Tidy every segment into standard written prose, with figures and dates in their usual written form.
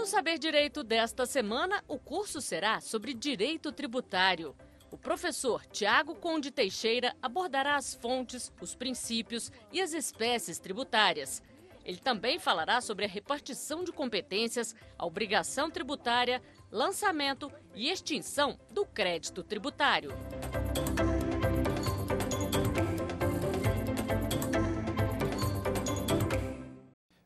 No Saber Direito desta semana, o curso será sobre direito tributário. O professor Tiago Conde Teixeira abordará as fontes, os princípios e as espécies tributárias. Ele também falará sobre a repartição de competências, a obrigação tributária, lançamento e extinção do crédito tributário.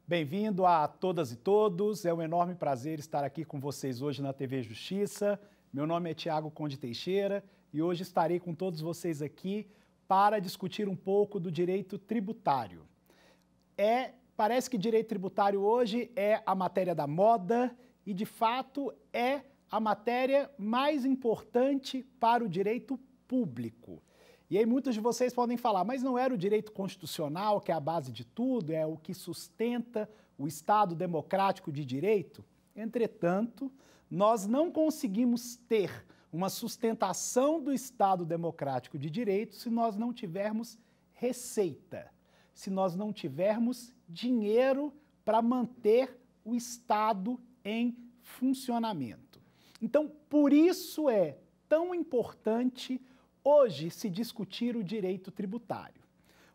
Bem-vindo a todas e todos, é um enorme prazer estar aqui com vocês hoje na TV Justiça. Meu nome é Tiago Conde Teixeira e hoje estarei com todos vocês aqui para discutir um pouco do direito tributário. Parece que direito tributário hoje é a matéria da moda e, de fato, é a matéria mais importante para o direito público. E aí muitos de vocês podem falar, mas não era o direito constitucional que é a base de tudo, é o que sustenta o Estado democrático de direito? Entretanto, nós não conseguimos ter uma sustentação do Estado democrático de direito se nós não tivermos receita, se nós não tivermos dinheiro para manter o Estado em funcionamento. Então, por isso é tão importante hoje se discutir o direito tributário.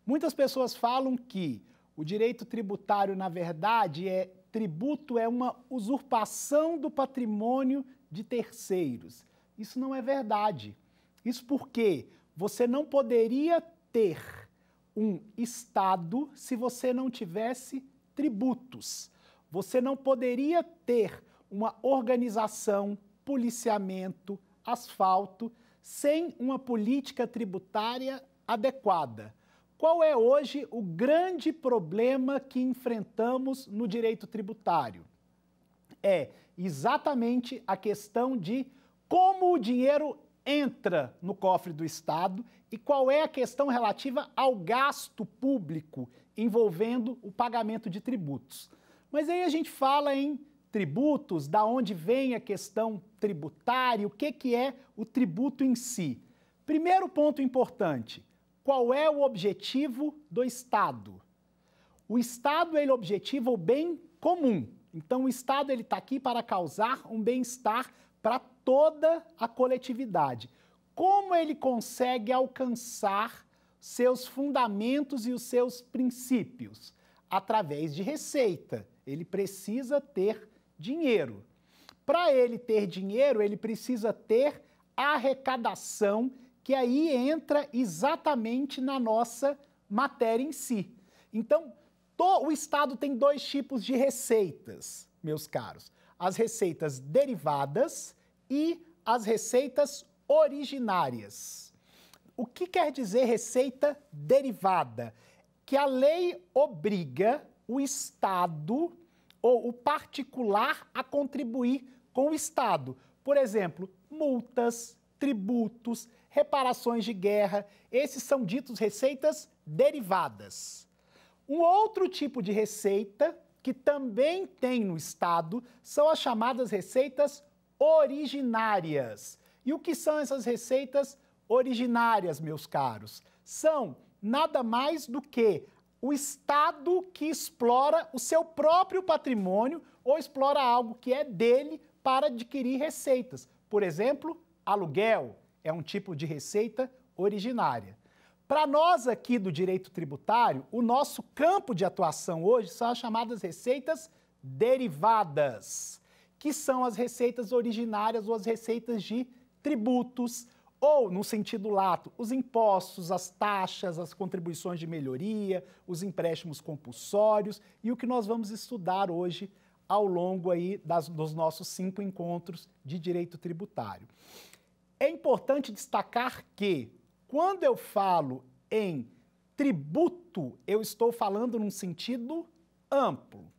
Muitas pessoas falam que o direito tributário, na verdade, tributo é uma usurpação do patrimônio de terceiros. Isso não é verdade. Isso porque você não poderia ter um Estado se você não tivesse tributos. Você não poderia ter uma organização, policiamento, asfalto, sem uma política tributária adequada. Qual é hoje o grande problema que enfrentamos no direito tributário? É exatamente a questão de como o dinheiro entra no cofre do Estado e qual é a questão relativa ao gasto público envolvendo o pagamento de tributos. Mas aí a gente fala em tributos, da onde vem a questão tributária, o que é o tributo em si. Primeiro ponto importante, qual é o objetivo do Estado? O Estado ele objetiva o bem comum. Então o Estado está aqui para causar um bem-estar para toda a coletividade. Como ele consegue alcançar seus fundamentos e os seus princípios? Através de receita. Ele precisa ter dinheiro. Para ele ter dinheiro, ele precisa ter arrecadação, que aí entra exatamente na nossa matéria em si. Então, o Estado tem dois tipos de receitas, meus caros. As receitas derivadas e as receitas originárias. O que quer dizer receita derivada? Que a lei obriga o Estado ou o particular a contribuir com o Estado. Por exemplo, multas, tributos, reparações de guerra, esses são ditos receitas derivadas. Um outro tipo de receita que também tem no Estado são as chamadas receitas originárias. E o que são essas receitas originárias, meus caros? São nada mais do que o Estado que explora o seu próprio patrimônio ou explora algo que é dele para adquirir receitas. Por exemplo, aluguel é um tipo de receita originária. Para nós aqui do direito tributário, o nosso campo de atuação hoje são as chamadas receitas derivadas, que são as receitas originárias ou as receitas de tributos, ou, no sentido lato, os impostos, as taxas, as contribuições de melhoria, os empréstimos compulsórios e o que nós vamos estudar hoje ao longo aí dos nossos 5 encontros de direito tributário. É importante destacar que, quando eu falo em tributo, eu estou falando num sentido amplo.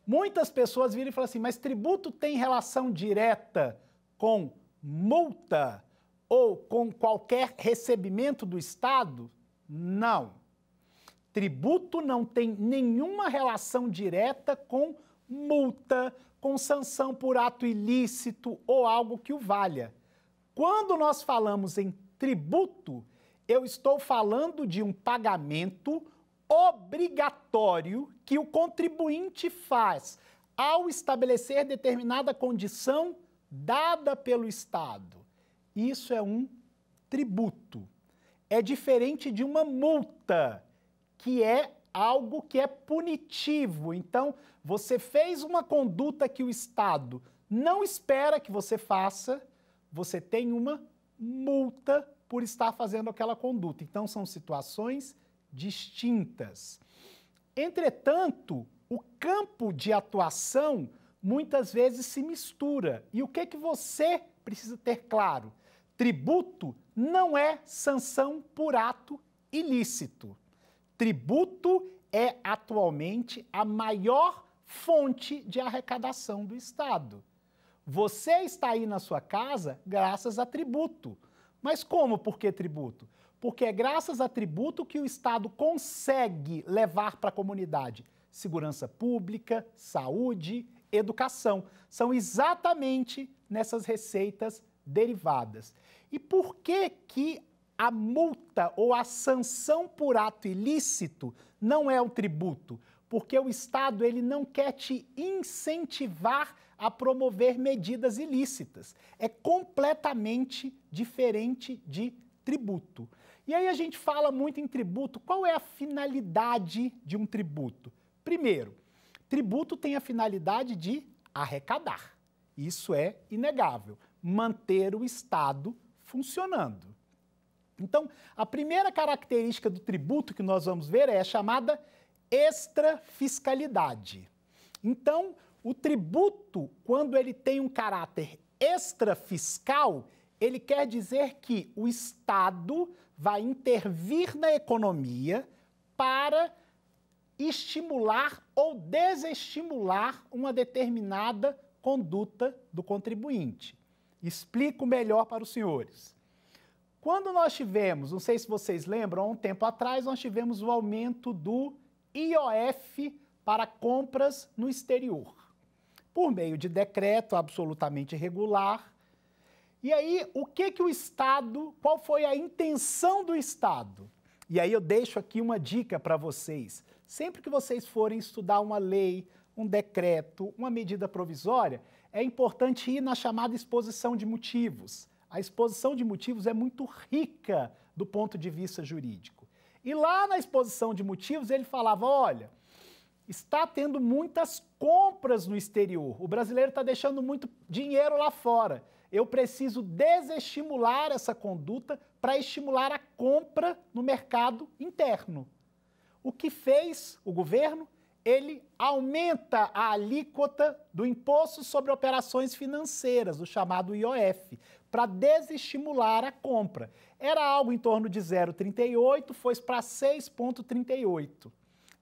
Muitas pessoas viram e falam assim, mas tributo tem relação direta com multa ou com qualquer recebimento do Estado? Não. Tributo não tem nenhuma relação direta com multa, com sanção por ato ilícito ou algo que o valha. Quando nós falamos em tributo, eu estou falando de um pagamento obrigatório que o contribuinte faz ao estabelecer determinada condição dada pelo Estado. Isso é um tributo. É diferente de uma multa, que é algo que é punitivo. Então, você fez uma conduta que o Estado não espera que você faça, você tem uma multa por estar fazendo aquela conduta. Então, são situações distintas. Entretanto, o campo de atuação muitas vezes se mistura. E o que você precisa ter claro? Tributo não é sanção por ato ilícito. Tributo é atualmente a maior fonte de arrecadação do Estado. Você está aí na sua casa graças a tributo. Mas como por que tributo? Porque é graças a tributo que o Estado consegue levar para a comunidade segurança pública, saúde, educação. São exatamente nessas receitas derivadas. E por que a multa ou a sanção por ato ilícito não é o tributo? Porque o Estado ele não quer te incentivar a promover medidas ilícitas. É completamente diferente de tributo. E aí a gente fala muito em tributo. Qual é a finalidade de um tributo? Primeiro, tributo tem a finalidade de arrecadar. Isso é inegável. Manter o Estado funcionando. Então, a primeira característica do tributo que nós vamos ver é a chamada extrafiscalidade. Então, o tributo, quando ele tem um caráter extrafiscal, ele quer dizer que o Estado vai intervir na economia para estimular ou desestimular uma determinada conduta do contribuinte. Explico melhor para os senhores. Quando nós tivemos, não sei se vocês lembram, há um tempo atrás nós tivemos o aumento do IOF para compras no exterior, por meio de decreto absolutamente irregular. E aí, o que o Estado, qual foi a intenção do Estado? E aí eu deixo aqui uma dica para vocês. Sempre que vocês forem estudar uma lei, um decreto, uma medida provisória, é importante ir na chamada exposição de motivos. A exposição de motivos é muito rica do ponto de vista jurídico. E lá na exposição de motivos ele falava, olha, está tendo muitas compras no exterior, o brasileiro está deixando muito dinheiro lá fora. Eu preciso desestimular essa conduta para estimular a compra no mercado interno. O que fez o governo? Ele aumenta a alíquota do Imposto sobre Operações Financeiras, o chamado IOF, para desestimular a compra. Era algo em torno de 0,38, foi para 6,38.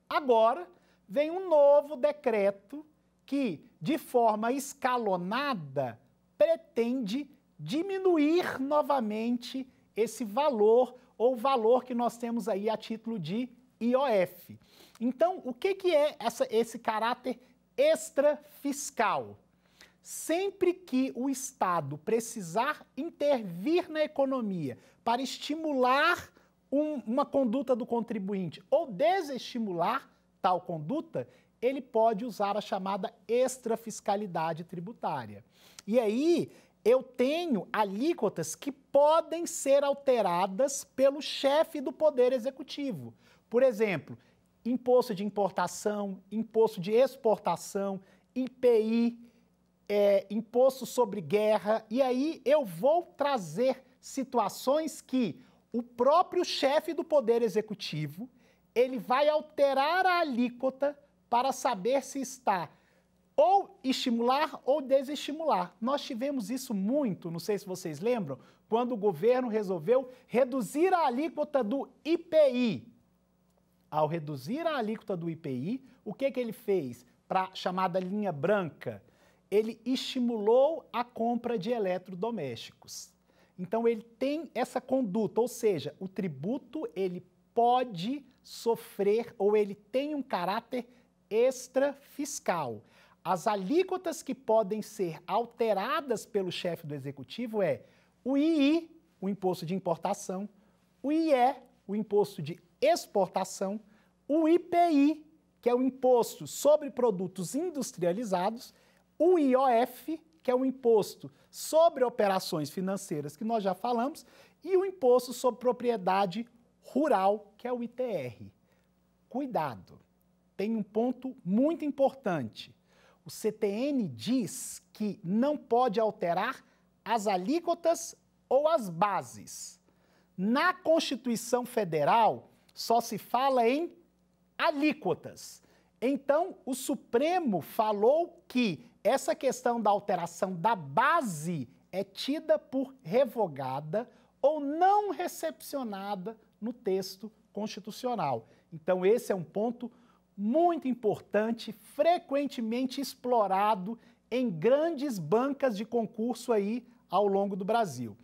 Agora, vem um novo decreto que, de forma escalonada, pretende diminuir novamente esse valor, ou o valor que nós temos aí a título de IOF. Então, o que é esse caráter extrafiscal? Sempre que o Estado precisar intervir na economia para estimular uma conduta do contribuinte ou desestimular tal conduta, ele pode usar a chamada extrafiscalidade tributária. E aí, eu tenho alíquotas que podem ser alteradas pelo chefe do Poder Executivo. Por exemplo, imposto de importação, imposto de exportação, IPI, imposto sobre guerra. E aí eu vou trazer situações que o próprio chefe do Poder Executivo, ele vai alterar a alíquota para saber se está ou estimular ou desestimular. Nós tivemos isso muito, não sei se vocês lembram, quando o governo resolveu reduzir a alíquota do IPI. Ao reduzir a alíquota do IPI, o que ele fez para a chamada linha branca? Ele estimulou a compra de eletrodomésticos. Então, ele tem essa conduta, ou seja, o tributo ele pode sofrer ou ele tem um caráter extrafiscal. As alíquotas que podem ser alteradas pelo chefe do executivo é o II, o imposto de importação, o IE, o imposto de exportação, o IPI, que é o Imposto sobre Produtos Industrializados, o IOF, que é o Imposto sobre Operações Financeiras, que nós já falamos, e o Imposto sobre Propriedade Rural, que é o ITR. Cuidado, tem um ponto muito importante. O CTN diz que não pode alterar as alíquotas ou as bases. Na Constituição Federal, só se fala em alíquotas. Então, o Supremo falou que essa questão da alteração da base é tida por revogada ou não recepcionada no texto constitucional. Então, esse é um ponto muito importante, frequentemente explorado em grandes bancas de concurso aí ao longo do Brasil.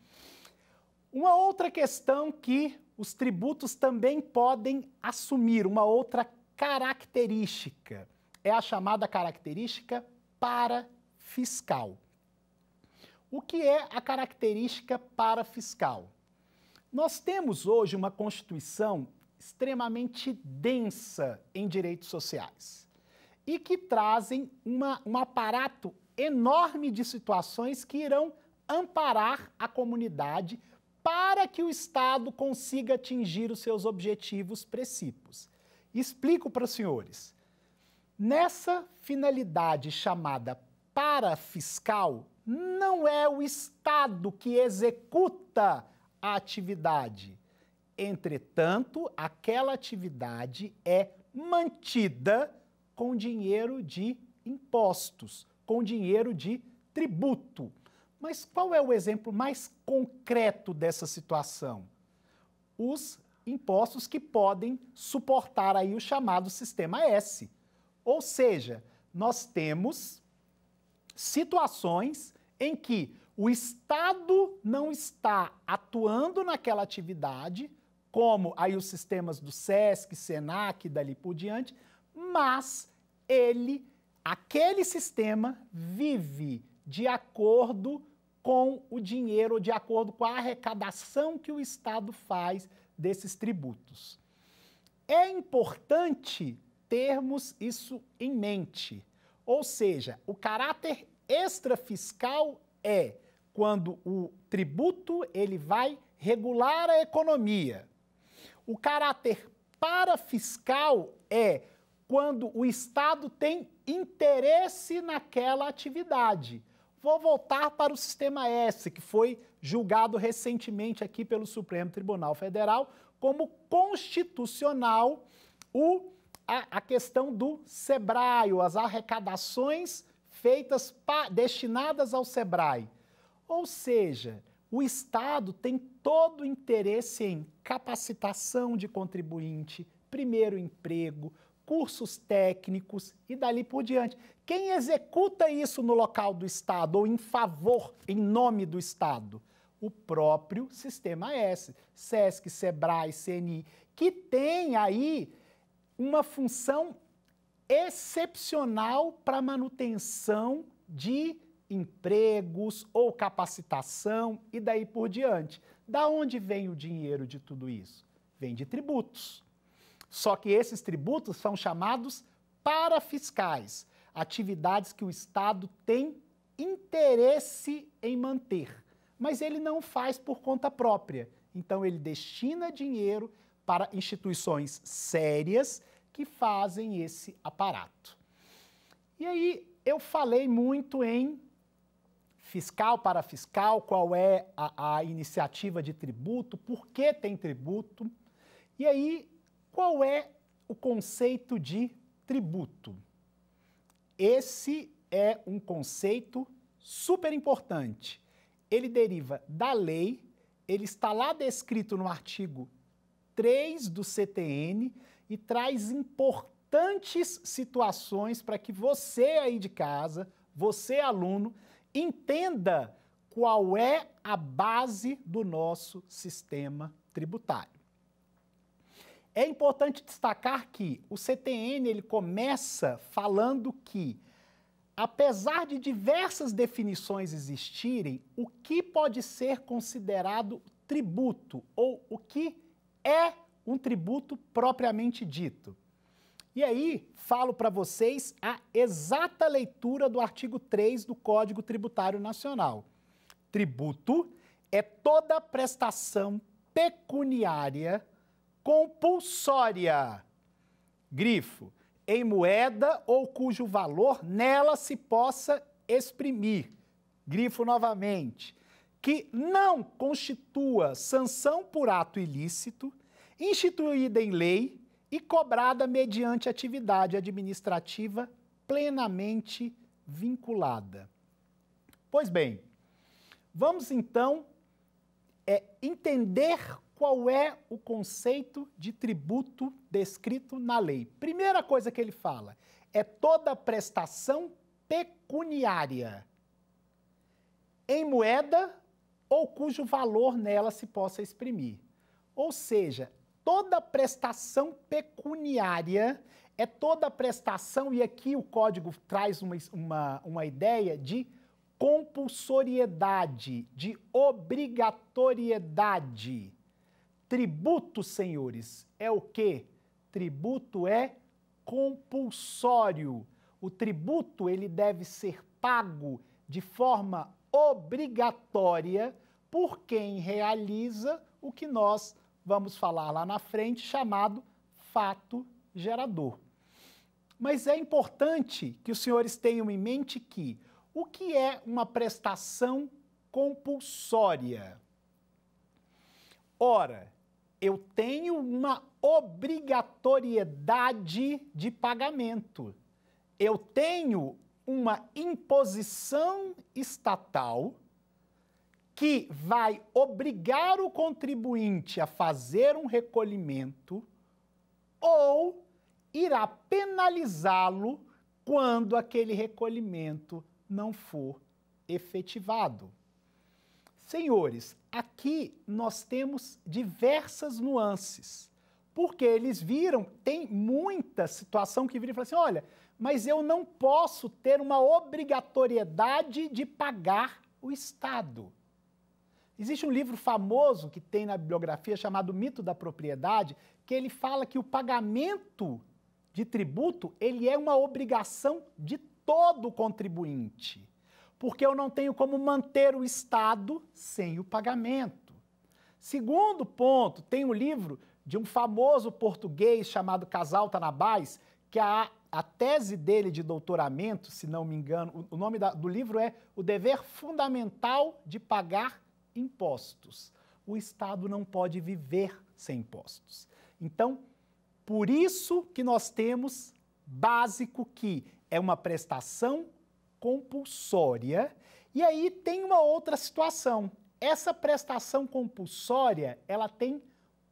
Uma outra questão que os tributos também podem assumir, uma outra característica, é a chamada característica parafiscal. O que é a característica parafiscal? Nós temos hoje uma Constituição extremamente densa em direitos sociais e que trazem um aparato enorme de situações que irão amparar a comunidade para que o Estado consiga atingir os seus objetivos precípios. Explico para os senhores. Nessa finalidade chamada parafiscal, não é o Estado que executa a atividade. Entretanto, aquela atividade é mantida com dinheiro de impostos, com dinheiro de tributo. Mas qual é o exemplo mais concreto dessa situação? Os impostos que podem suportar aí o chamado Sistema S. Ou seja, nós temos situações em que o Estado não está atuando naquela atividade, como aí os sistemas do SESC, SENAC e dali por diante, mas aquele sistema vive de acordo com o dinheiro, de acordo com a arrecadação que o Estado faz desses tributos. É importante termos isso em mente, ou seja, o caráter extrafiscal é quando o tributo ele vai regular a economia. O caráter parafiscal é quando o Estado tem interesse naquela atividade. Vou voltar para o Sistema S, que foi julgado recentemente aqui pelo Supremo Tribunal Federal como constitucional a questão do SEBRAE, as arrecadações feitas destinadas ao SEBRAE. Ou seja, o Estado tem todo o interesse em capacitação de contribuinte, primeiro emprego, cursos técnicos e dali por diante. Quem executa isso no local do Estado ou em favor, em nome do Estado? O próprio Sistema S, SESC, SEBRAE, CNI, que tem aí uma função excepcional para a manutenção de empregos ou capacitação e daí por diante. Da onde vem o dinheiro de tudo isso? Vem de tributos. Só que esses tributos são chamados parafiscais, atividades que o Estado tem interesse em manter, mas ele não faz por conta própria. Então ele destina dinheiro para instituições sérias que fazem esse aparato. E aí eu falei muito em fiscal, parafiscal, qual é a iniciativa de tributo, por que tem tributo, e aí qual é o conceito de tributo? Esse é um conceito super importante. Ele deriva da lei, ele está lá descrito no artigo 3 do CTN e traz importantes situações para que você aí de casa, você aluno, entenda qual é a base do nosso sistema tributário. É importante destacar que o CTN ele começa falando que, apesar de diversas definições existirem, o que pode ser considerado tributo ou o que é um tributo propriamente dito. E aí, falo para vocês a exata leitura do artigo 3 do Código Tributário Nacional. Tributo é toda prestação pecuniária compulsória, grifo, em moeda ou cujo valor nela se possa exprimir, grifo novamente, que não constitua sanção por ato ilícito, instituída em lei e cobrada mediante atividade administrativa plenamente vinculada. Pois bem, vamos então entender qual é o conceito de tributo descrito na lei. Primeira coisa que ele fala é toda prestação pecuniária em moeda ou cujo valor nela se possa exprimir. Ou seja, toda prestação pecuniária é toda prestação, e aqui o código traz uma ideia de compulsoriedade, de obrigatoriedade. Tributo, senhores, é o quê? Tributo é compulsório. O tributo, ele deve ser pago de forma obrigatória por quem realiza o que nós vamos falar lá na frente, chamado fato gerador. Mas é importante que os senhores tenham em mente que o que é uma prestação compulsória? Ora, eu tenho uma obrigatoriedade de pagamento. Eu tenho uma imposição estatal que vai obrigar o contribuinte a fazer um recolhimento ou irá penalizá-lo quando aquele recolhimento não for efetivado. Senhores, aqui nós temos diversas nuances, porque eles viram, tem muita situação que vira e fala assim, olha, mas eu não posso ter uma obrigatoriedade de pagar o Estado. Existe um livro famoso que tem na bibliografia chamado Mito da Propriedade, que ele fala que o pagamento de tributo, ele é uma obrigação de todo contribuinte, porque eu não tenho como manter o Estado sem o pagamento. Segundo ponto, tem um livro de um famoso português chamado Casal Tanabás, que a tese dele de doutoramento, se não me engano, o nome do livro é O Dever Fundamental de Pagar Impostos. O Estado não pode viver sem impostos. Então, por isso que nós temos básico que é uma prestação compulsória. E aí tem uma outra situação. Essa prestação compulsória, ela tem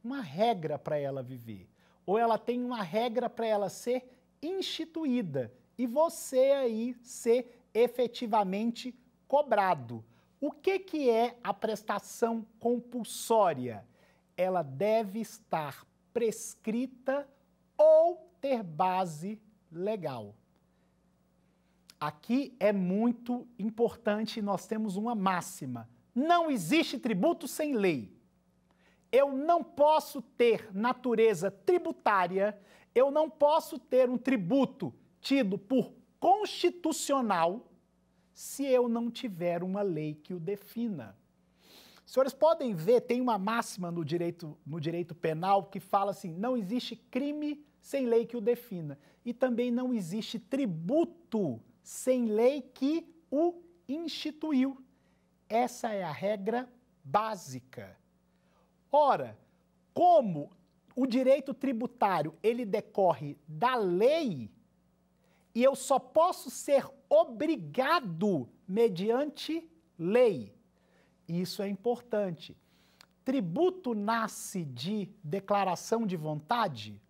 uma regra para ela viver. Ou ela tem uma regra para ela ser instituída. E você aí ser efetivamente cobrado. O que é a prestação compulsória? Ela deve estar prescrita ou ter base legal. Aqui é muito importante, nós temos uma máxima. Não existe tributo sem lei. Eu não posso ter natureza tributária, eu não posso ter um tributo tido por constitucional se eu não tiver uma lei que o defina. Os senhores podem ver, tem uma máxima no direito penal que fala assim, não existe crime sem lei que o defina. E também não existe tributo sem lei que o instituiu. Essa é a regra básica. Ora, como o direito tributário ele decorre da lei e eu só posso ser obrigado mediante lei. Isso é importante. Tributo nasce de declaração de vontade?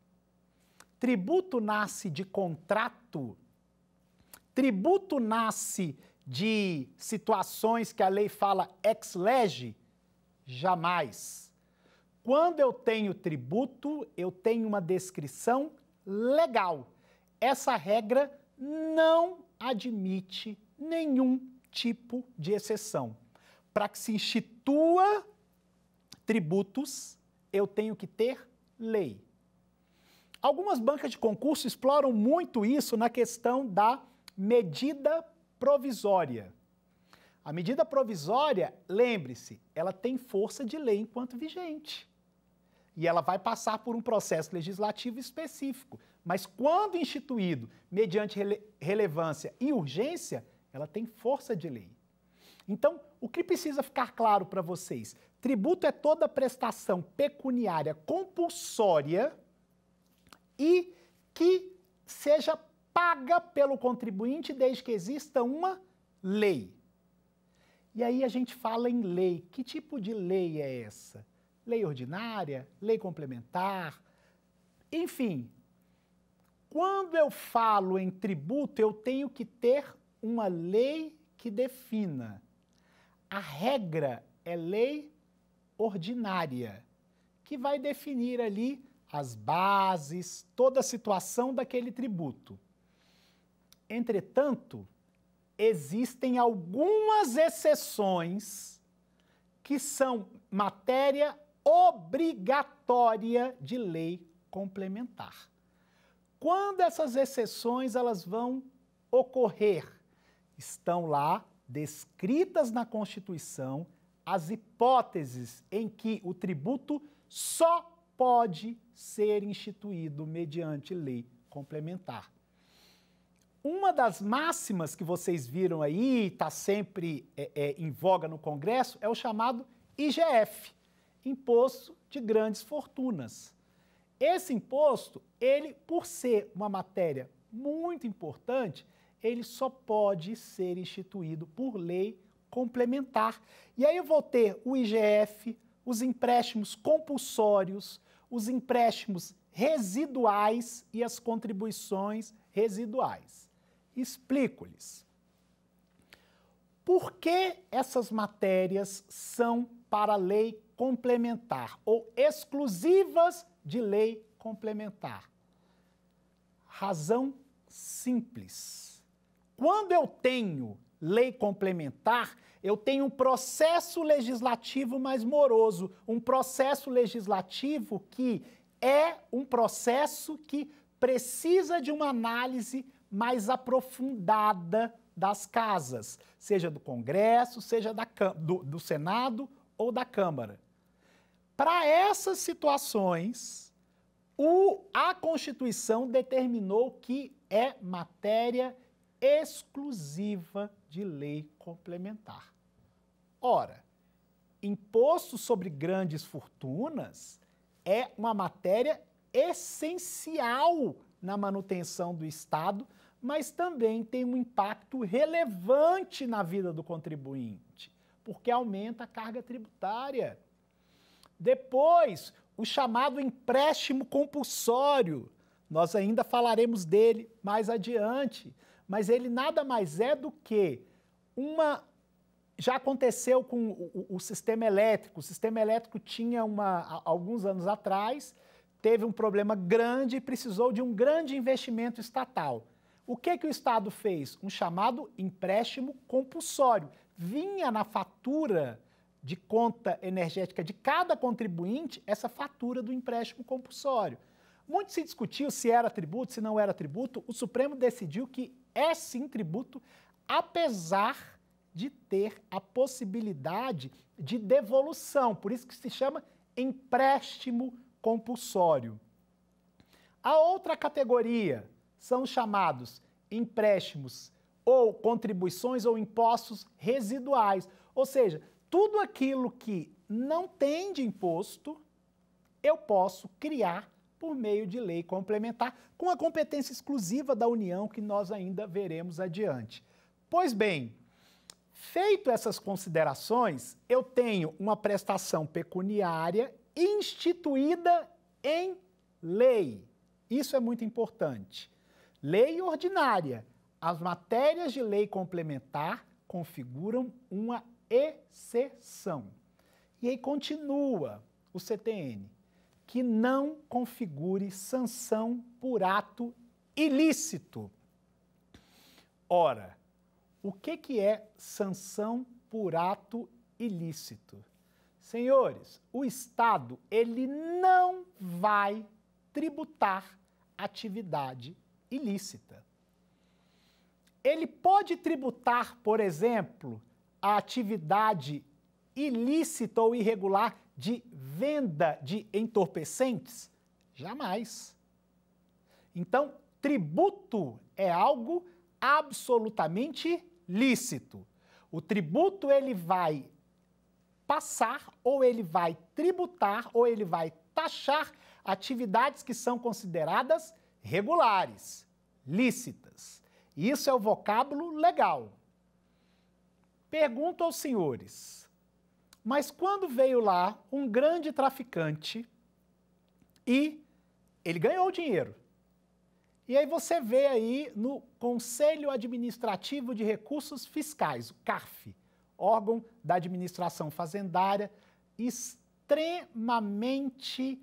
Tributo nasce de contrato? Tributo nasce de situações que a lei fala ex lege? Jamais. Quando eu tenho tributo, eu tenho uma descrição legal. Essa regra não admite nenhum tipo de exceção. Para que se institua tributos, eu tenho que ter lei. Algumas bancas de concurso exploram muito isso na questão da medida provisória. A medida provisória, lembre-se, ela tem força de lei enquanto vigente. E ela vai passar por um processo legislativo específico. Mas quando instituído mediante relevância e urgência, ela tem força de lei. Então, o que precisa ficar claro para vocês? Tributo é toda prestação pecuniária compulsória e que seja paga pelo contribuinte desde que exista uma lei. E aí a gente fala em lei. Que tipo de lei é essa? Lei ordinária? Lei complementar? Enfim, quando eu falo em tributo, eu tenho que ter uma lei que defina. A regra é lei ordinária, que vai definir ali as bases, toda a situação daquele tributo. Entretanto, existem algumas exceções que são matéria obrigatória de lei complementar. Quando essas exceções elas vão ocorrer? Estão lá descritas na Constituição as hipóteses em que o tributo só pode ser instituído mediante lei complementar. Uma das máximas que vocês viram aí, está sempre em voga no Congresso, é o chamado IGF, Imposto de Grandes Fortunas. Esse imposto, ele, por ser uma matéria muito importante, ele só pode ser instituído por lei complementar. E aí eu vou ter o IGF, os empréstimos compulsórios, os empréstimos residuais e as contribuições residuais. Explico-lhes. Por que essas matérias são para lei complementar ou exclusivas de lei complementar? Razão simples. Quando eu tenho lei complementar, eu tenho um processo legislativo mais moroso, um processo legislativo que é um processo que precisa de uma análise mais aprofundada das casas, seja do Congresso, seja do Senado ou da Câmara. Para essas situações, a Constituição determinou que é matéria exclusiva de lei complementar. Ora, imposto sobre grandes fortunas é uma matéria essencial na manutenção do Estado, mas também tem um impacto relevante na vida do contribuinte, porque aumenta a carga tributária. Depois, o chamado empréstimo compulsório, nós ainda falaremos dele mais adiante, mas ele nada mais é do que já aconteceu com o sistema elétrico. O sistema elétrico tinha alguns anos atrás, teve um problema grande e precisou de um grande investimento estatal. O que o Estado fez? Um chamado empréstimo compulsório. Vinha na fatura de conta energética de cada contribuinte essa fatura do empréstimo compulsório. Muito se discutiu se era tributo, se não era tributo. O Supremo decidiu que é sim tributo, apesar de ter a possibilidade de devolução. Por isso que se chama empréstimo compulsório. A outra categoria são os chamados empréstimos ou contribuições ou impostos residuais. Ou seja, tudo aquilo que não tem de imposto, eu posso criar por meio de lei complementar, com a competência exclusiva da União, que nós ainda veremos adiante. Pois bem, feito essas considerações, eu tenho uma prestação pecuniária instituída em lei. Isso é muito importante. Lei ordinária. As matérias de lei complementar configuram uma exceção. E aí continua o CTN, que não configure sanção por ato ilícito. Ora, o que é sanção por ato ilícito? Senhores, o Estado, ele não vai tributar atividade ilícita. Ele pode tributar, por exemplo, a atividade ilícita ou irregular de venda de entorpecentes? Jamais. Então, tributo é algo absolutamente lícito. O tributo ele vai passar, ou ele vai tributar, ou ele vai taxar atividades que são consideradas regulares, lícitas. Isso é o vocábulo legal. Pergunto aos senhores, mas quando veio lá um grande traficante e ele ganhou o dinheiro, e aí você vê aí no Conselho Administrativo de Recursos Fiscais, o CARF, órgão da administração fazendária, extremamente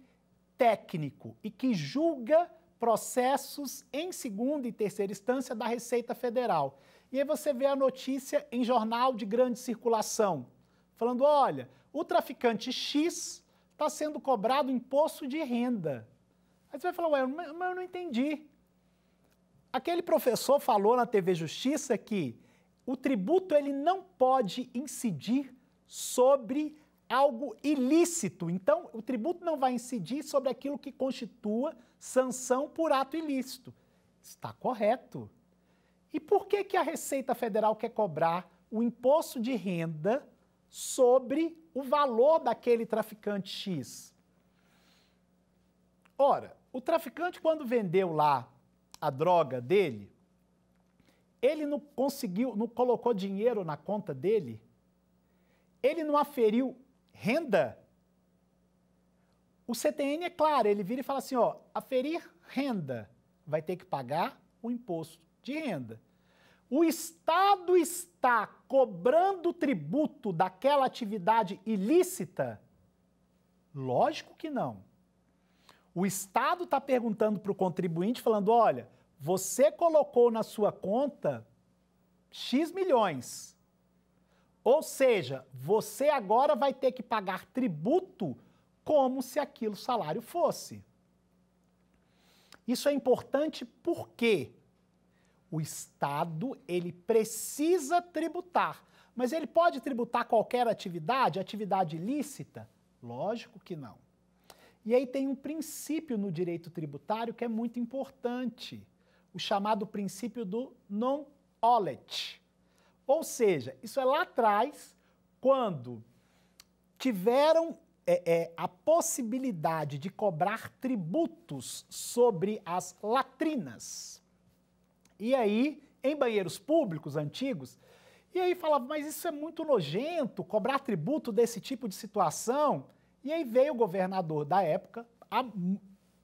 técnico e que julga processos em segunda e terceira instância da Receita Federal. E aí você vê a notícia em jornal de grande circulação, falando, olha, o traficante X está sendo cobrado imposto de renda. Aí você vai falar, ué, mas eu não entendi. Aquele professor falou na TV Justiça que o tributo ele não pode incidir sobre algo ilícito. Então, o tributo não vai incidir sobre aquilo que constitua sanção por ato ilícito. Está correto. E por que que a Receita Federal quer cobrar o imposto de renda sobre o valor daquele traficante X? Ora, o traficante, quando vendeu lá a droga dele, ele não conseguiu, não colocou dinheiro na conta dele, ele não aferiu renda. O CTN é claro, ele vira e fala assim, ó, aferir renda, vai ter que pagar o imposto de renda. O Estado está cobrando tributo daquela atividade ilícita? Lógico que não. O Estado está perguntando para o contribuinte, falando, olha, você colocou na sua conta X milhões. Ou seja, você agora vai ter que pagar tributo como se aquilo salário fosse. Isso é importante porque o Estado, ele precisa tributar. Mas ele pode tributar qualquer atividade, atividade ilícita? Lógico que não. E aí tem um princípio no direito tributário que é muito importante, o chamado princípio do non-olet. Ou seja, isso é lá atrás, quando tiveram a possibilidade de cobrar tributos sobre as latrinas. E aí, em banheiros públicos antigos, e aí falava, mas isso é muito nojento, cobrar tributo desse tipo de situação. E aí veio o governador da época, há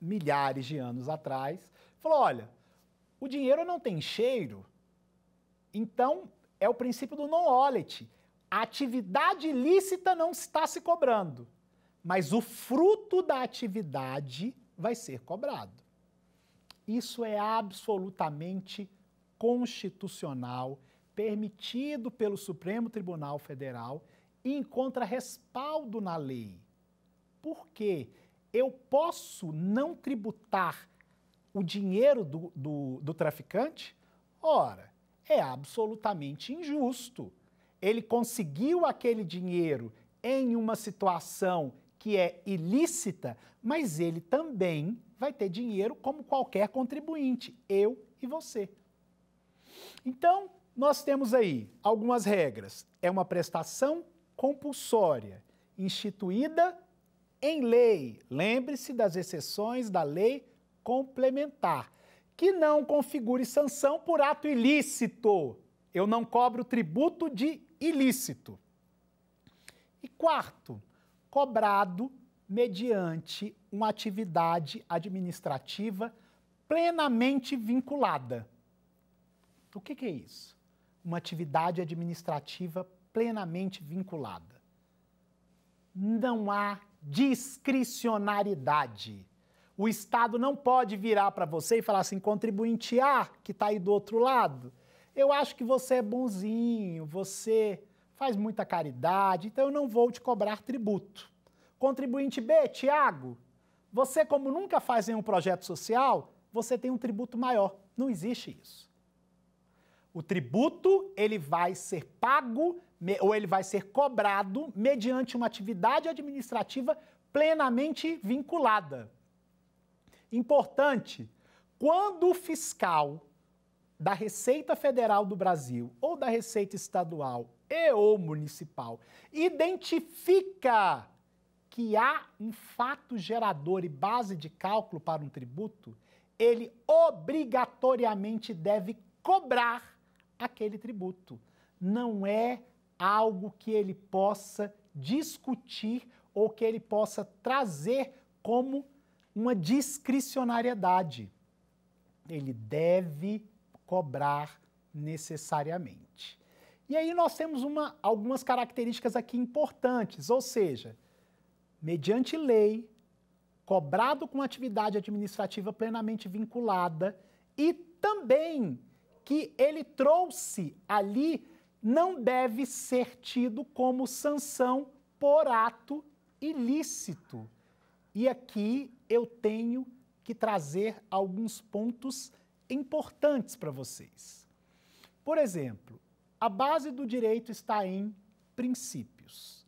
milhares de anos atrás, falou, olha, o dinheiro não tem cheiro, então é o princípio do non-olet. A atividade ilícita não está se cobrando, mas o fruto da atividade vai ser cobrado. Isso é absolutamente constitucional, permitido pelo Supremo Tribunal Federal e encontra respaldo na lei. Por quê? Eu posso não tributar o dinheiro do traficante? Ora, é absolutamente injusto. Ele conseguiu aquele dinheiro em uma situação que é ilícita, mas ele também vai ter dinheiro como qualquer contribuinte, eu e você. Então, nós temos aí algumas regras. É uma prestação compulsória, instituída em lei. Lembre-se das exceções da lei complementar, que não configure sanção por ato ilícito. Eu não cobro tributo de ilícito. E quarto, cobrado mediante uma atividade administrativa plenamente vinculada. O que é isso? Uma atividade administrativa plenamente vinculada. Não há discricionariedade. O Estado não pode virar para você e falar assim, contribuinte A, que está aí do outro lado, eu acho que você é bonzinho, você faz muita caridade, então eu não vou te cobrar tributo. Contribuinte B, Tiago, você como nunca faz nenhum projeto social, você tem um tributo maior. Não existe isso. O tributo, ele vai ser pago ou ele vai ser cobrado mediante uma atividade administrativa plenamente vinculada. Importante, quando o fiscal da Receita Federal do Brasil ou da Receita Estadual ou municipal identifica que há um fato gerador e base de cálculo para um tributo, ele obrigatoriamente deve cobrar aquele tributo. Não é algo que ele possa discutir ou que ele possa trazer como uma discricionariedade. Ele deve cobrar necessariamente. E aí nós temos algumas características aqui importantes, ou seja, mediante lei, cobrado com atividade administrativa plenamente vinculada e também que ele trouxe ali não deve ser tido como sanção por ato ilícito. E aqui eu tenho que trazer alguns pontos importantes para vocês. Por exemplo, a base do direito está em princípios.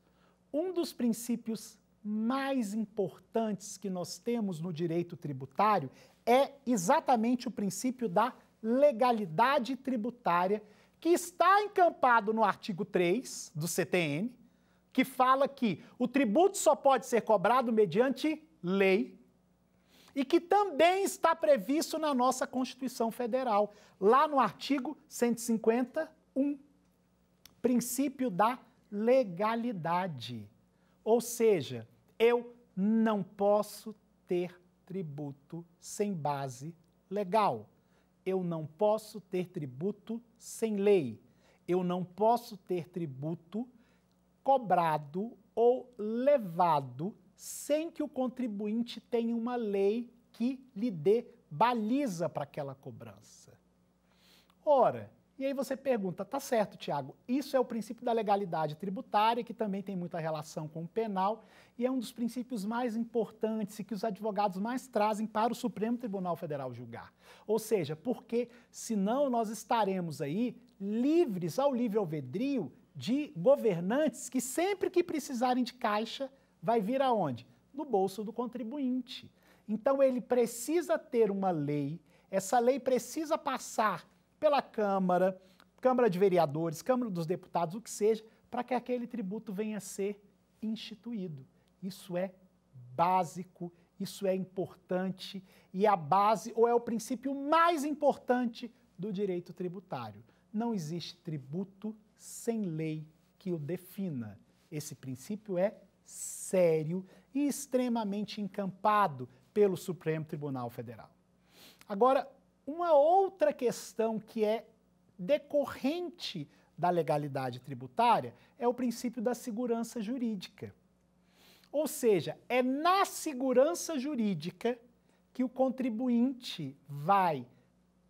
Um dos princípios mais importantes que nós temos no direito tributário é exatamente o princípio da legalidade tributária, que está encampado no artigo 3 do CTN, que fala que o tributo só pode ser cobrado mediante lei e que também está previsto na nossa Constituição Federal, lá no artigo 151, princípio da legalidade. Ou seja, eu não posso ter tributo sem base legal. Eu não posso ter tributo sem lei. Eu não posso ter tributo cobrado ou levado sem que o contribuinte tenha uma lei que lhe dê baliza para aquela cobrança. Ora, e aí você pergunta, tá certo, Tiago, isso é o princípio da legalidade tributária, que também tem muita relação com o penal, e é um dos princípios mais importantes e que os advogados mais trazem para o Supremo Tribunal Federal julgar. Ou seja, porque senão nós estaremos aí livres ao livre-albedrio de governantes que sempre que precisarem de caixa, vai vir aonde? No bolso do contribuinte. Então ele precisa ter uma lei, essa lei precisa passar pela Câmara, Câmara de Vereadores, Câmara dos Deputados, o que seja, para que aquele tributo venha a ser instituído. Isso é básico, isso é importante e a base ou é o princípio mais importante do direito tributário. Não existe tributo sem lei que o defina. Esse princípio é sério e extremamente encampado pelo Supremo Tribunal Federal. Agora, uma outra questão que é decorrente da legalidade tributária é o princípio da segurança jurídica. Ou seja, é na segurança jurídica que o contribuinte vai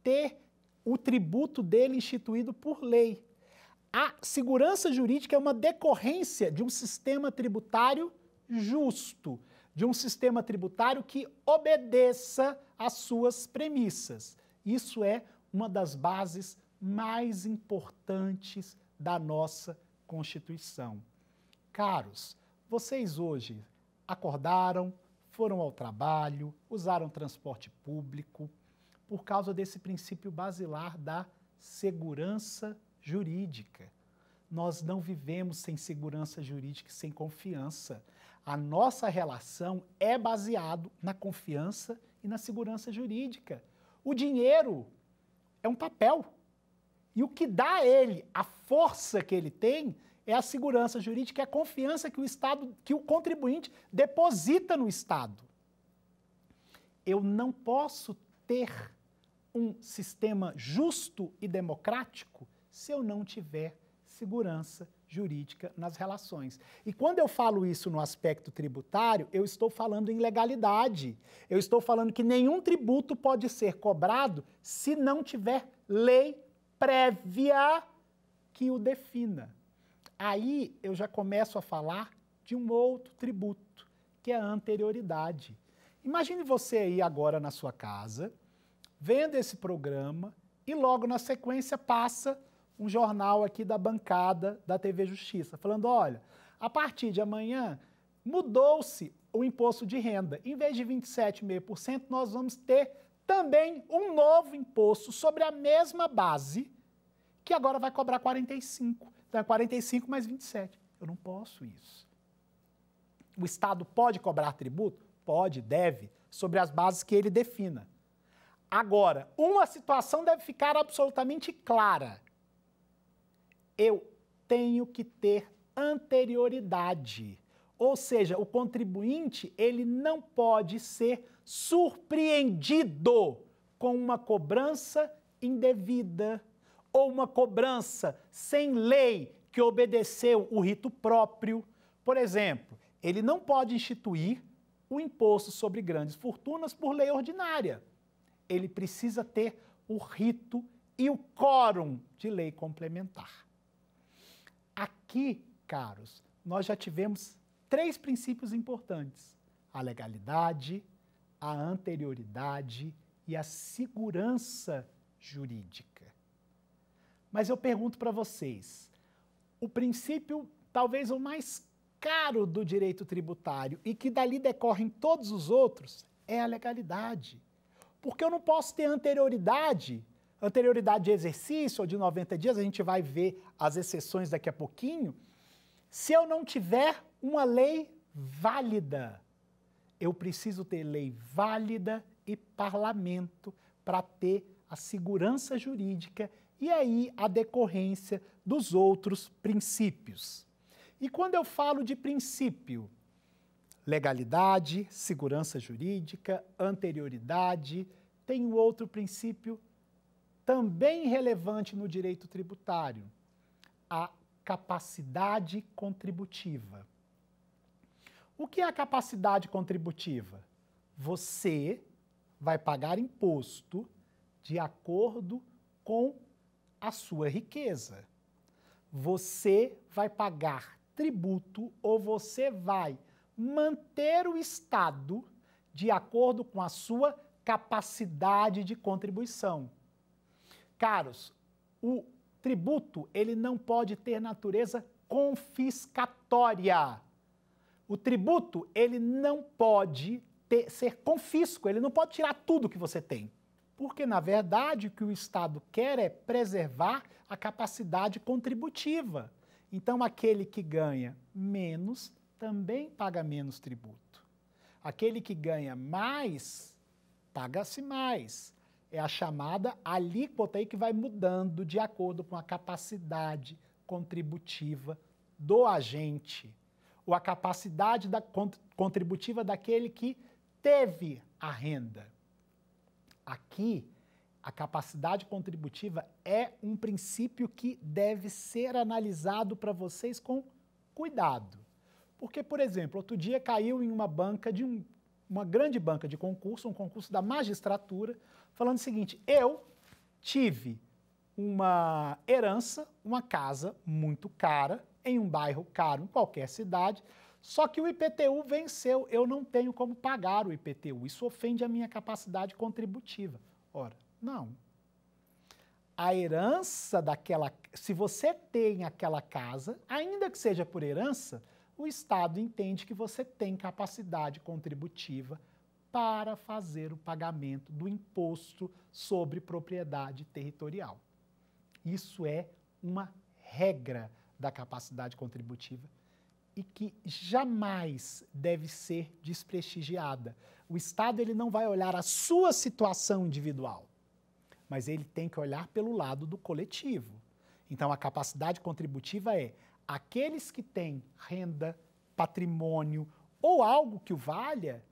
ter o tributo dele instituído por lei. A segurança jurídica é uma decorrência de um sistema tributário justo, de um sistema tributário que obedeça às suas premissas. Isso é uma das bases mais importantes da nossa Constituição. Caros, vocês hoje acordaram, foram ao trabalho, usaram transporte público, por causa desse princípio basilar da segurança jurídica. Nós não vivemos sem segurança jurídica e sem confiança. A nossa relação é baseada na confiança e na segurança jurídica. O dinheiro é um papel. E o que dá a ele a força que ele tem é a segurança jurídica e a confiança que o Estado, que o contribuinte deposita no Estado. Eu não posso ter um sistema justo e democrático se eu não tiver segurança jurídica nas relações. E quando eu falo isso no aspecto tributário, eu estou falando em legalidade. Eu estou falando que nenhum tributo pode ser cobrado se não tiver lei prévia que o defina. Aí eu já começo a falar de um outro tributo, que é a anterioridade. Imagine você aí agora na sua casa, vendo esse programa e logo na sequência passa um jornal aqui da bancada da TV Justiça, falando, olha, a partir de amanhã mudou-se o imposto de renda. Em vez de 27,5%, nós vamos ter também um novo imposto sobre a mesma base, que agora vai cobrar 45%. Então é 45 mais 27. Eu não posso isso. O Estado pode cobrar tributo? Pode, deve, sobre as bases que ele defina. Agora, uma situação deve ficar absolutamente clara. Eu tenho que ter anterioridade. Ou seja, o contribuinte, ele não pode ser surpreendido com uma cobrança indevida ou uma cobrança sem lei que obedeceu o rito próprio. Por exemplo, ele não pode instituir o imposto sobre grandes fortunas por lei ordinária. Ele precisa ter o rito e o quórum de lei complementar. Aqui, caros, nós já tivemos 3 princípios importantes: a legalidade, a anterioridade e a segurança jurídica. Mas eu pergunto para vocês, o princípio talvez o mais caro do direito tributário e que dali decorrem todos os outros é a legalidade. Porque eu não posso ter anterioridade de exercício ou de 90 dias, a gente vai ver as exceções daqui a pouquinho, se eu não tiver uma lei válida. Eu preciso ter lei válida e parlamento para ter a segurança jurídica e aí a decorrência dos outros princípios. E quando eu falo de princípio, legalidade, segurança jurídica, anterioridade, tem um outro princípio também relevante no direito tributário, a capacidade contributiva. O que é a capacidade contributiva? Você vai pagar imposto de acordo com a sua riqueza. Você vai pagar tributo ou você vai manter o Estado de acordo com a sua capacidade de contribuição. Caros, o tributo, ele não pode ter natureza confiscatória. O tributo, ele não pode ser confisco, ele não pode tirar tudo que você tem. Porque, na verdade, o que o Estado quer é preservar a capacidade contributiva. Então, aquele que ganha menos também paga menos tributo. Aquele que ganha mais, paga-se mais. É a chamada alíquota aí que vai mudando de acordo com a capacidade contributiva do agente, ou a capacidade contributiva daquele que teve a renda. Aqui, a capacidade contributiva é um princípio que deve ser analisado para vocês com cuidado. Porque, por exemplo, outro dia caiu em uma banca uma grande banca de concurso, um concurso da magistratura, falando o seguinte: eu tive uma herança, uma casa muito cara, em um bairro caro, em qualquer cidade, só que o IPTU venceu, eu não tenho como pagar o IPTU, isso ofende a minha capacidade contributiva. Ora, não. A herança se você tem aquela casa, ainda que seja por herança, o Estado entende que você tem capacidade contributiva para fazer o pagamento do imposto sobre propriedade territorial. Isso é uma regra da capacidade contributiva e que jamais deve ser desprestigiada. O Estado ele não vai olhar a sua situação individual, mas ele tem que olhar pelo lado do coletivo. Então, a capacidade contributiva é aqueles que têm renda, patrimônio ou algo que o valha,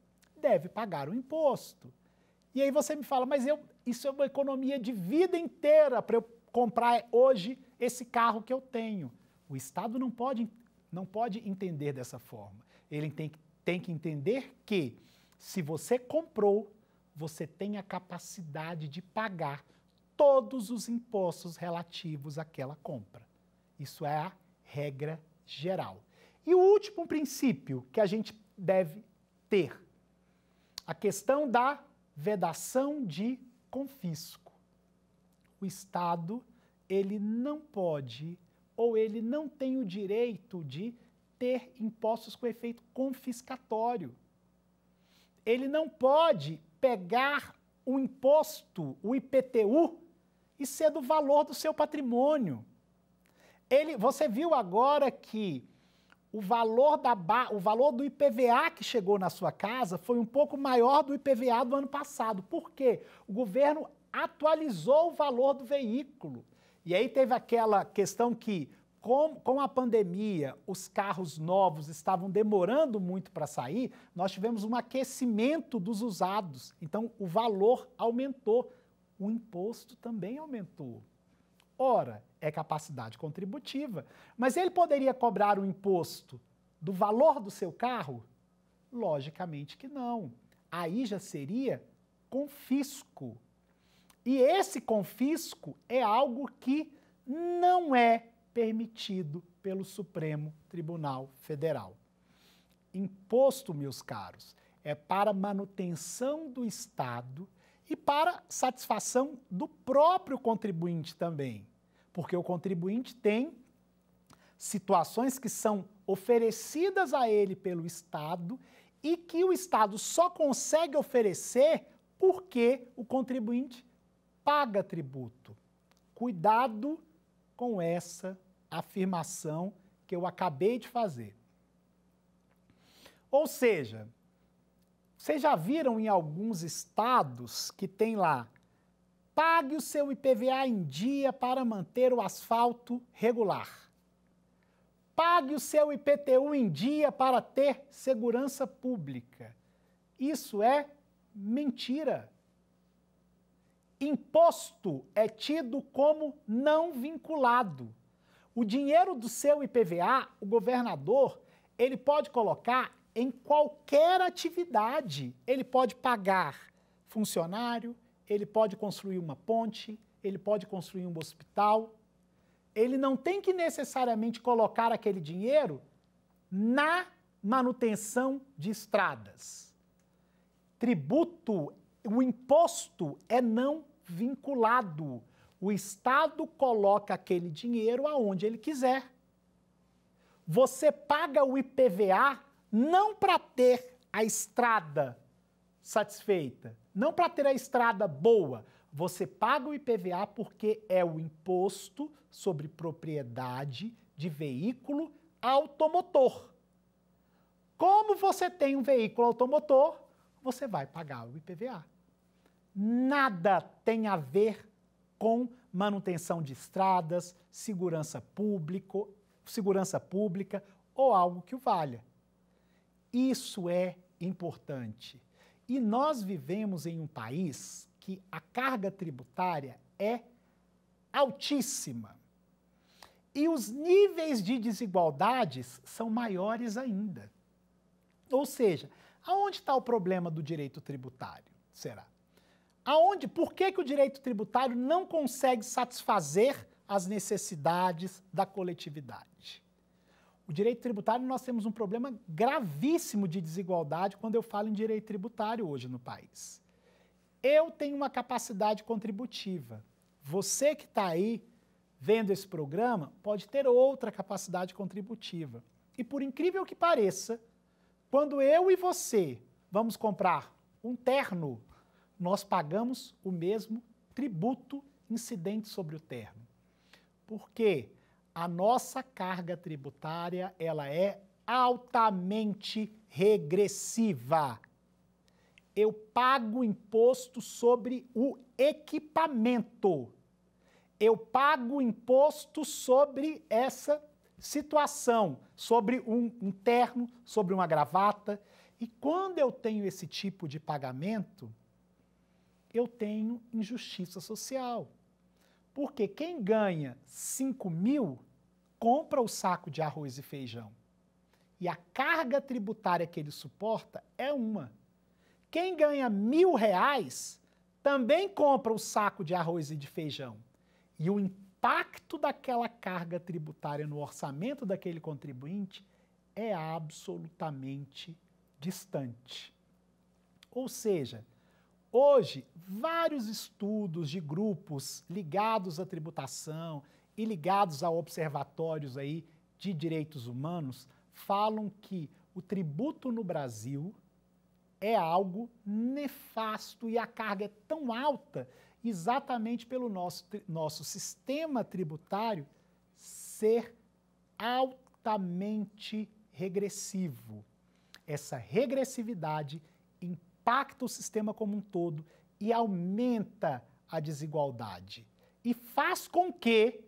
deve pagar o imposto. E aí você me fala, mas isso é uma economia de vida inteira para eu comprar hoje esse carro que eu tenho. O Estado não pode entender dessa forma. Ele tem que entender que, se você comprou, você tem a capacidade de pagar todos os impostos relativos àquela compra. Isso é a regra geral. E o último princípio que a gente deve ter, a questão da vedação de confisco. O Estado, ele não pode ou ele não tem o direito de ter impostos com efeito confiscatório. Ele não pode pegar o imposto, o IPTU, e ser do valor do seu patrimônio. Você viu agora que o valor do IPVA que chegou na sua casa foi um pouco maior do IPVA do ano passado. Por quê? O governo atualizou o valor do veículo. E aí teve aquela questão que, com a pandemia, os carros novos estavam demorando muito para sair, nós tivemos um aquecimento dos usados. Então, o valor aumentou. O imposto também aumentou. Ora, é capacidade contributiva, mas ele poderia cobrar o imposto do valor do seu carro? Logicamente que não. Aí já seria confisco. E esse confisco é algo que não é permitido pelo Supremo Tribunal Federal. Imposto, meus caros, é para manutenção do Estado e para satisfação do próprio contribuinte também, porque o contribuinte tem situações que são oferecidas a ele pelo Estado e que o Estado só consegue oferecer porque o contribuinte paga tributo. Cuidado com essa afirmação que eu acabei de fazer. Ou seja, vocês já viram em alguns estados que tem lá, pague o seu IPVA em dia para manter o asfalto regular. Pague o seu IPTU em dia para ter segurança pública. Isso é mentira. Imposto é tido como não vinculado. O dinheiro do seu IPVA, o governador, ele pode colocar em qualquer atividade. Ele pode pagar funcionário, ele pode construir uma ponte, ele pode construir um hospital. Ele não tem que necessariamente colocar aquele dinheiro na manutenção de estradas. Tributo, o imposto é não vinculado. O Estado coloca aquele dinheiro aonde ele quiser. Você paga o IPVA não para ter a estrada satisfeita, não para ter a estrada boa. Você paga o IPVA porque é o imposto sobre propriedade de veículo automotor. Como você tem um veículo automotor, você vai pagar o IPVA. Nada tem a ver com manutenção de estradas, segurança pública ou algo que o valha. Isso é importante. E nós vivemos em um país que a carga tributária é altíssima. E os níveis de desigualdades são maiores ainda. Ou seja, aonde está o problema do direito tributário? Será? Por que o direito tributário não consegue satisfazer as necessidades da coletividade? O direito tributário, nós temos um problema gravíssimo de desigualdade quando eu falo em direito tributário hoje no país. Eu tenho uma capacidade contributiva. Você que está aí vendo esse programa pode ter outra capacidade contributiva. E por incrível que pareça, quando eu e você vamos comprar um terno, nós pagamos o mesmo tributo incidente sobre o terno. Por quê? A nossa carga tributária, ela é altamente regressiva. Eu pago imposto sobre o equipamento. Eu pago imposto sobre essa situação, sobre um terno, sobre uma gravata. E quando eu tenho esse tipo de pagamento, eu tenho injustiça social. Porque quem ganha 5 mil, compra o saco de arroz e feijão. E a carga tributária que ele suporta é uma. Quem ganha R$1.000, também compra o saco de arroz e de feijão. E o impacto daquela carga tributária no orçamento daquele contribuinte é absolutamente distante. Ou seja, Hoje, vários estudos de grupos ligados à tributação e ligados a observatórios aí de direitos humanos falam que o tributo no Brasil é algo nefasto e a carga é tão alta exatamente pelo nosso sistema tributário ser altamente regressivo. Essa regressividade impacta o sistema como um todo e aumenta a desigualdade. E faz com que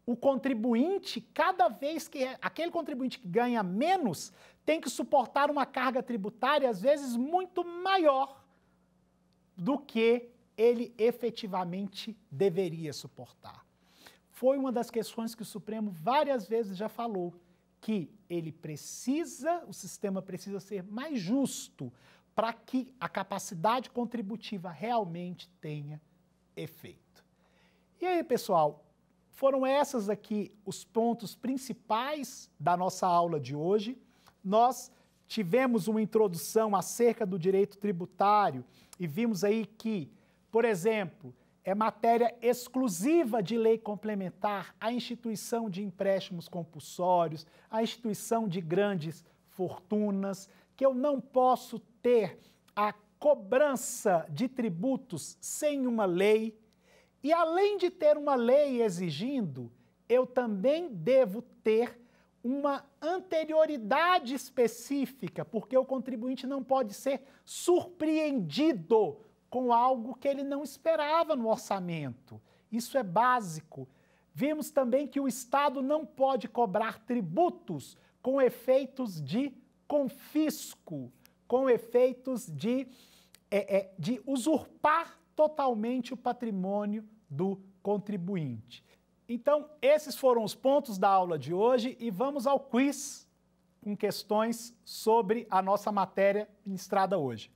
o contribuinte, cada vez que aquele contribuinte que ganha menos, tem que suportar uma carga tributária, às vezes, muito maior do que ele efetivamente deveria suportar. Foi uma das questões que o Supremo várias vezes já falou, que o sistema precisa ser mais justo para que a capacidade contributiva realmente tenha efeito. E aí, pessoal, foram essas aqui os pontos principais da nossa aula de hoje. Nós tivemos uma introdução acerca do direito tributário e vimos aí que, por exemplo, é matéria exclusiva de lei complementar a instituição de empréstimos compulsórios, a instituição de grandes fortunas, que eu não posso ter a cobrança de tributos sem uma lei. E além de ter uma lei exigindo, eu também devo ter uma anterioridade específica, porque o contribuinte não pode ser surpreendido com algo que ele não esperava no orçamento. Isso é básico. Vimos também que o Estado não pode cobrar tributos com efeitos de confisco, com efeitos de usurpar totalmente o patrimônio do contribuinte. Então, esses foram os pontos da aula de hoje e vamos ao quiz com questões sobre a nossa matéria ministrada hoje.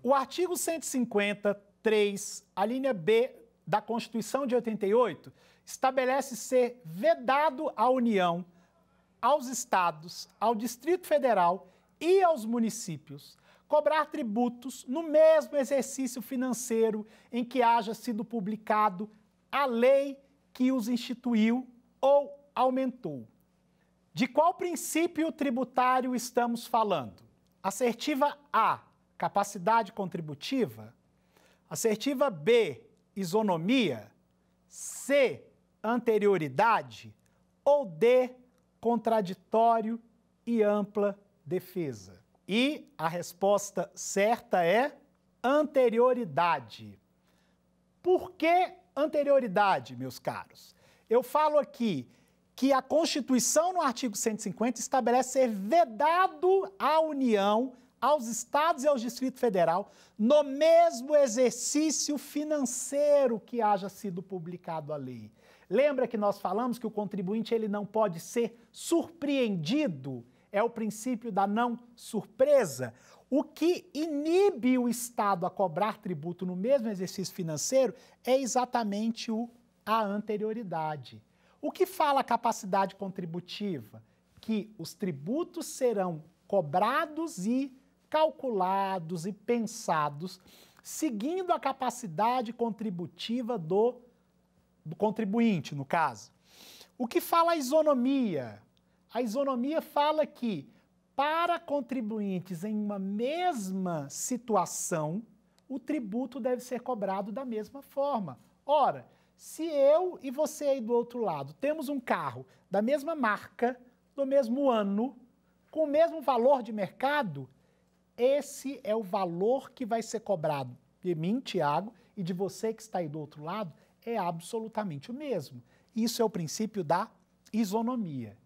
O artigo 153, a linha B da Constituição de 88, estabelece ser vedado à União, aos estados, ao Distrito Federal e aos municípios cobrar tributos no mesmo exercício financeiro em que haja sido publicado a lei que os instituiu ou aumentou. De qual princípio tributário estamos falando? Assertiva A, capacidade contributiva. Assertiva B, isonomia. C, anterioridade. Ou D, contraditório e ampla defesa. E a resposta certa é anterioridade. Por que anterioridade, meus caros? Eu falo aqui que a Constituição, no artigo 150, estabelece ser vedado à União, aos estados e ao Distrito Federal, no mesmo exercício financeiro que haja sido publicado a lei. Lembra que nós falamos que o contribuinte ele não pode ser surpreendido? É o princípio da não surpresa. O que inibe o Estado a cobrar tributo no mesmo exercício financeiro é exatamente a anterioridade. O que fala a capacidade contributiva? Que os tributos serão cobrados e calculados e pensados seguindo a capacidade contributiva do contribuinte, no caso. O que fala a isonomia? A isonomia fala que, para contribuintes em uma mesma situação, o tributo deve ser cobrado da mesma forma. Ora, se eu e você aí do outro lado temos um carro da mesma marca, do mesmo ano, com o mesmo valor de mercado, esse é o valor que vai ser cobrado de mim, Tiago, e de você que está aí do outro lado, é absolutamente o mesmo. Isso é o princípio da isonomia.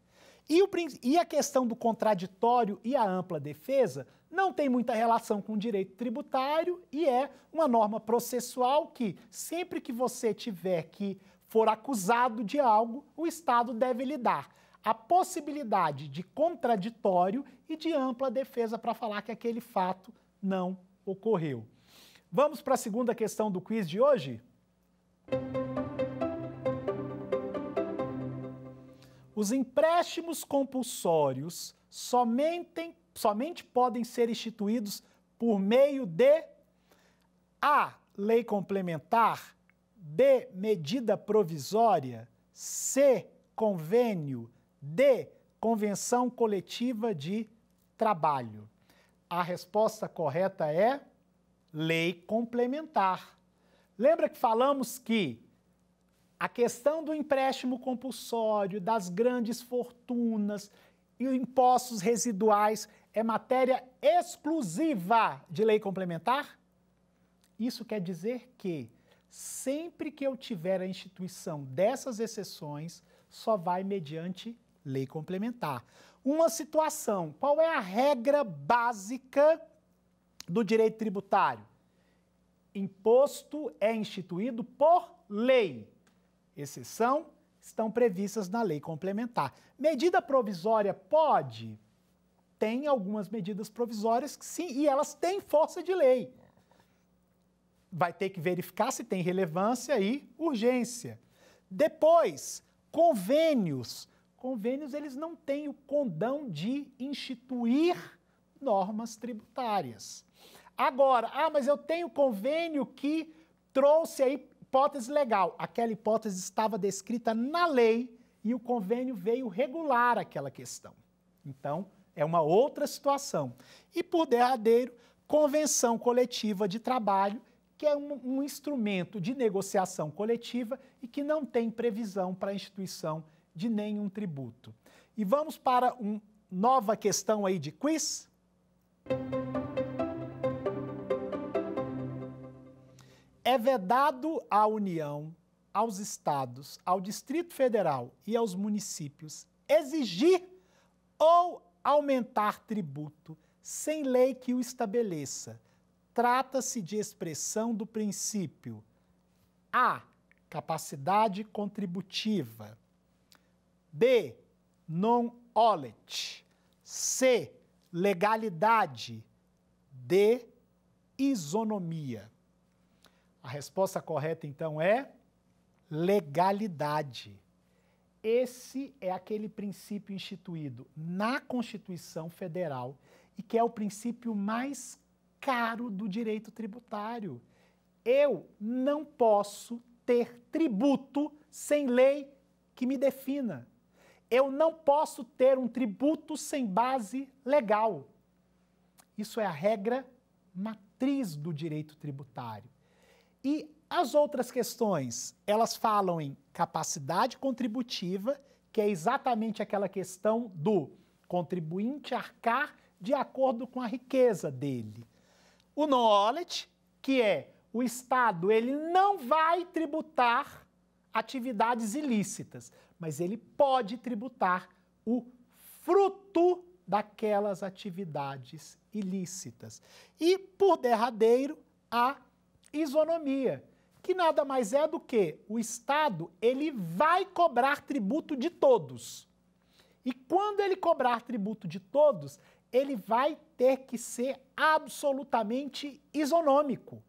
E a questão do contraditório e a ampla defesa não tem muita relação com o direito tributário e é uma norma processual que, sempre que você tiver que for acusado de algo, o Estado deve lhe dar a possibilidade de contraditório e de ampla defesa para falar que aquele fato não ocorreu. Vamos para a segunda questão do quiz de hoje? Os empréstimos compulsórios somente somente podem ser instituídos por meio de A, lei complementar, B, medida provisória, C, convênio, D, convenção coletiva de trabalho. A resposta correta é lei complementar. Lembra que falamos que a questão do empréstimo compulsório, das grandes fortunas e os impostos residuais é matéria exclusiva de lei complementar? Isso quer dizer que sempre que eu tiver a instituição dessas exceções, só vai mediante lei complementar. Uma situação, qual é a regra básica do direito tributário? Imposto é instituído por lei. Exceção estão previstas na lei complementar. Medida provisória pode? Tem algumas medidas provisórias que sim, e elas têm força de lei. Vai ter que verificar se tem relevância e urgência. Depois, convênios. Convênios, eles não têm o condão de instituir normas tributárias. Agora, mas eu tenho convênio que trouxe aí hipótese legal. Aquela hipótese estava descrita na lei e o convênio veio regular aquela questão. Então, é uma outra situação. E, por derradeiro, convenção coletiva de trabalho, que é um instrumento de negociação coletiva e que não tem previsão para a instituição de nenhum tributo. E vamos para uma nova questão aí de quiz. É vedado à União, aos estados, ao Distrito Federal e aos municípios exigir ou aumentar tributo sem lei que o estabeleça. Trata-se de expressão do princípio A, capacidade contributiva, B, non olet, C, legalidade, D, isonomia. A resposta correta, então, é legalidade. Esse é aquele princípio instituído na Constituição Federal e que é o princípio mais caro do direito tributário. Eu não posso ter tributo sem lei que me defina. Eu não posso ter um tributo sem base legal. Isso é a regra matriz do direito tributário. E as outras questões, elas falam em capacidade contributiva, que é exatamente aquela questão do contribuinte arcar de acordo com a riqueza dele. O non olet, que é o Estado, ele não vai tributar atividades ilícitas, mas ele pode tributar o fruto daquelas atividades ilícitas. E, por derradeiro, a isonomia, que nada mais é do que o Estado, ele vai cobrar tributo de todos. E quando ele cobrar tributo de todos, ele vai ter que ser absolutamente isonômico.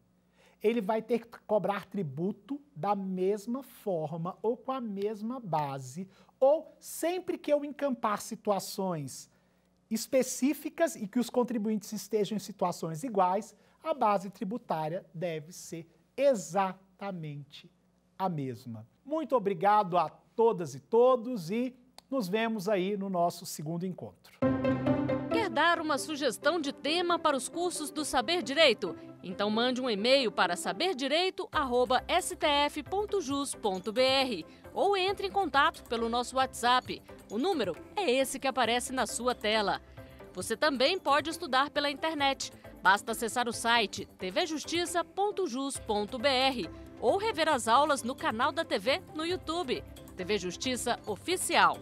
Ele vai ter que cobrar tributo da mesma forma ou com a mesma base, ou sempre que eu encampar situações específicas e que os contribuintes estejam em situações iguais, a base tributária deve ser exatamente a mesma. Muito obrigado a todas e todos e nos vemos aí no nosso segundo encontro. Quer dar uma sugestão de tema para os cursos do Saber Direito? Então mande um e-mail para saberdireito@stf.jus.br ou entre em contato pelo nosso WhatsApp. O número é esse que aparece na sua tela. Você também pode estudar pela internet. Basta acessar o site tvjustiça.jus.br ou rever as aulas no canal da TV no YouTube, TV Justiça Oficial.